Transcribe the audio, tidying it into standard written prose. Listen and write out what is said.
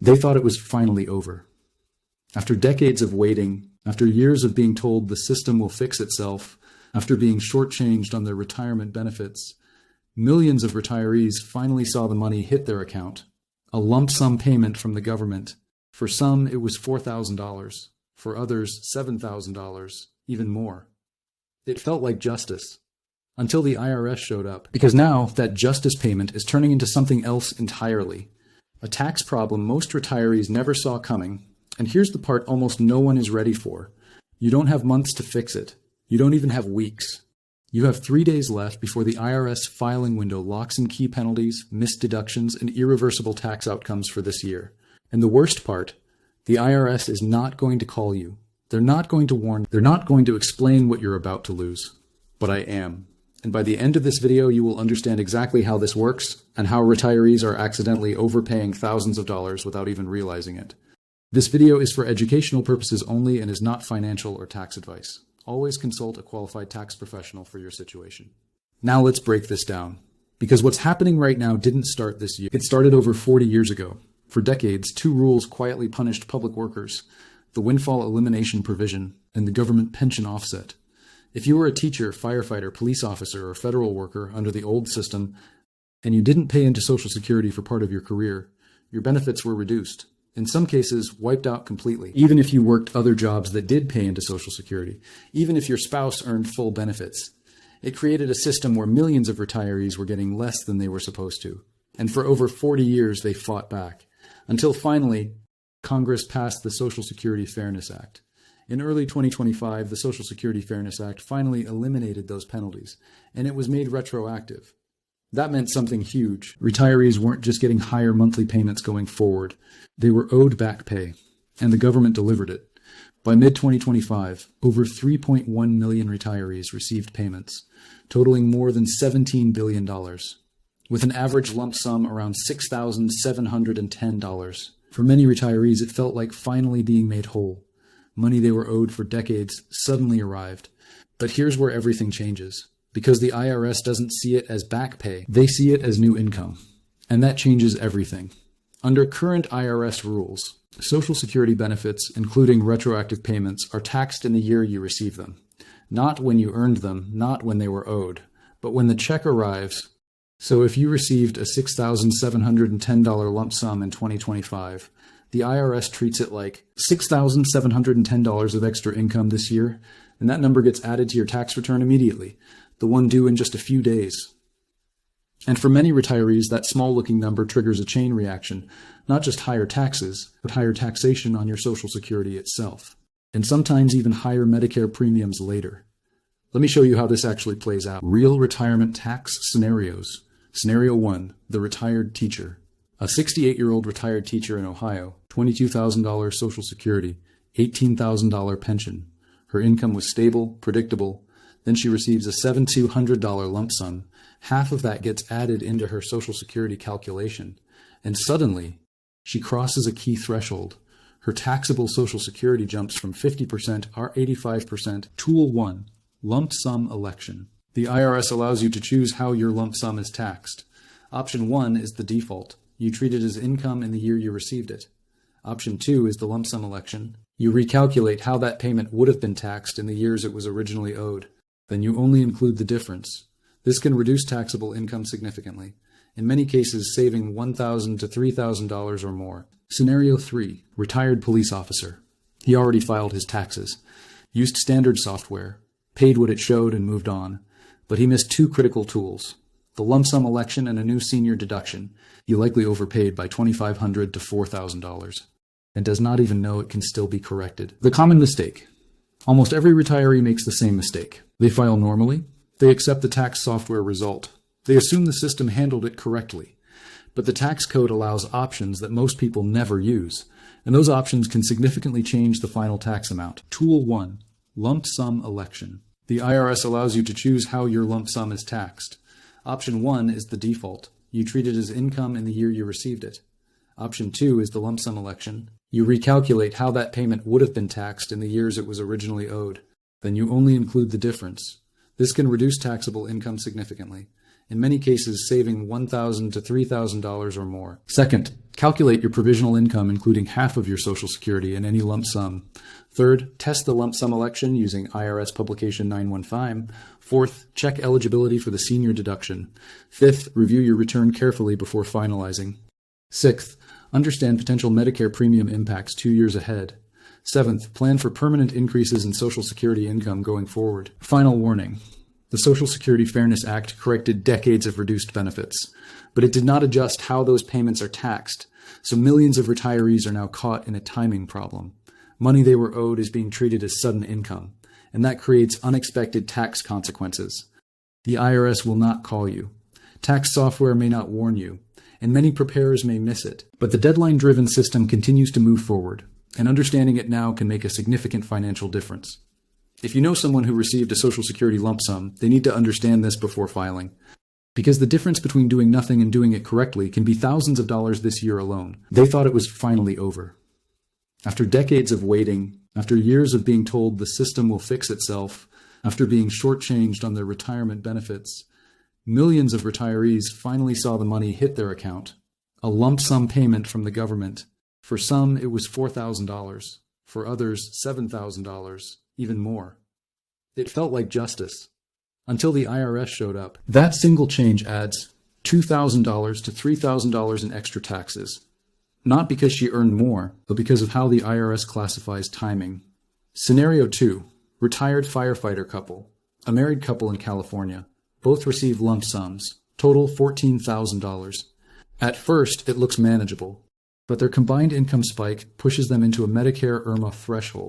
They thought it was finally over. After decades of waiting, after years of being told the system will fix itself, after being shortchanged on their retirement benefits, millions of retirees finally saw the money hit their account, a lump sum payment from the government. For some, it was $4,000. For others, $7,000, even more. It felt like justice. Until the IRS showed up. Because now, that justice payment is turning into something else entirely. A tax problem most retirees never saw coming. And here's the part almost no one is ready for. You don't have months to fix it. You don't even have weeks. You have 3 days left before the IRS filing window locks in key penalties, missed deductions, and irreversible tax outcomes for this year. And the worst part, the IRS is not going to call you. They're not going to warn. They're not going to explain what you're about to lose. But I am. And by the end of this video, you will understand exactly how this works and how retirees are accidentally overpaying thousands of dollars without even realizing it. This video is for educational purposes only and is not financial or tax advice. Always consult a qualified tax professional for your situation. Now let's break this down. Because what's happening right now didn't start this year. It started over 40 years ago. For decades, two rules quietly punished public workers: the windfall elimination provision and the government pension offset. If you were a teacher, firefighter, police officer, or federal worker under the old system, and you didn't pay into Social Security for part of your career, your benefits were reduced. In some cases, wiped out completely. Even if you worked other jobs that did pay into Social Security, even if your spouse earned full benefits. It created a system where millions of retirees were getting less than they were supposed to. And for over 40 years, they fought back. Until finally, Congress passed the Social Security Fairness Act. In early 2025, the Social Security Fairness Act finally eliminated those penalties, and it was made retroactive. That meant something huge. Retirees weren't just getting higher monthly payments going forward. They were owed back pay, and the government delivered it. By mid-2025, over 3.1 million retirees received payments, totaling more than $17 billion, with an average lump sum around $6,710. For many retirees, it felt like finally being made whole. Money they were owed for decades suddenly arrived. But here's where everything changes. Because the IRS doesn't see it as back pay, they see it as new income. And that changes everything. Under current IRS rules, Social Security benefits, including retroactive payments, are taxed in the year you receive them. Not when you earned them, not when they were owed, but when the check arrives. So if you received a $6,710 lump sum in 2025, the IRS treats it like $6,710 of extra income this year, and that number gets added to your tax return immediately, the one due in just a few days. And for many retirees, that small-looking number triggers a chain reaction, not just higher taxes, but higher taxation on your Social Security itself, and sometimes even higher Medicare premiums later. Let me show you how this actually plays out. Real retirement tax scenarios. Scenario 1, the retired teacher. A 68-year-old retired teacher in Ohio, $22,000 Social Security, $18,000 pension. Her income was stable, predictable. Then she receives a $7,200 lump sum. Half of that gets added into her Social Security calculation. And suddenly, she crosses a key threshold. Her taxable Social Security jumps from 50% or 85%. Tool 1, lump sum election. The IRS allows you to choose how your lump sum is taxed. Option 1 is the default. You treat it as income in the year you received it. Option 2 is the lump sum election. You recalculate how that payment would have been taxed in the years it was originally owed. Then you only include the difference. This can reduce taxable income significantly, in many cases saving $1,000 to $3,000 or more. Scenario 3, retired police officer. He already filed his taxes, used standard software, paid what it showed and moved on. But he missed two critical tools: the lump sum election and a new senior deduction. He likely overpaid by $2,500 to $4,000 and does not even know it can still be corrected. The common mistake. Almost every retiree makes the same mistake. They file normally. They accept the tax software result. They assume the system handled it correctly. But the tax code allows options that most people never use, and those options can significantly change the final tax amount. Tool 1, lump sum election. The IRS allows you to choose how your lump sum is taxed. Option 1 is the default. You treat it as income in the year you received it. Option 2 is the lump sum election. You recalculate how that payment would have been taxed in the years it was originally owed. Then you only include the difference. This can reduce taxable income significantly, in many cases saving $1,000 to $3,000 or more. Second, calculate your provisional income including half of your Social Security and any lump sum. Third, test the lump sum election using IRS Publication 915. Fourth, check eligibility for the senior deduction. Fifth, review your return carefully before finalizing. Sixth, understand potential Medicare premium impacts 2 years ahead. Seventh, plan for permanent increases in Social Security income going forward. Final warning. The Social Security Fairness Act corrected decades of reduced benefits, but it did not adjust how those payments are taxed, so millions of retirees are now caught in a timing problem. Money they were owed is being treated as sudden income, and that creates unexpected tax consequences. The IRS will not call you. Tax software may not warn you, and many preparers may miss it. But the deadline-driven system continues to move forward, and understanding it now can make a significant financial difference. If you know someone who received a Social Security lump sum, they need to understand this before filing. Because the difference between doing nothing and doing it correctly can be thousands of dollars this year alone. They thought it was finally over. After decades of waiting, after years of being told the system will fix itself, after being shortchanged on their retirement benefits, millions of retirees finally saw the money hit their account. A lump sum payment from the government. For some, it was $4,000. For others, $7,000, even more. It felt like justice. Until the IRS showed up. That single change adds $2,000 to $3,000 in extra taxes. Not because she earned more, but because of how the IRS classifies timing. Scenario 2. Retired firefighter couple. A married couple in California. Both receive lump sums. Total $14,000. At first, it looks manageable, but their combined income spike pushes them into a Medicare IRMA threshold.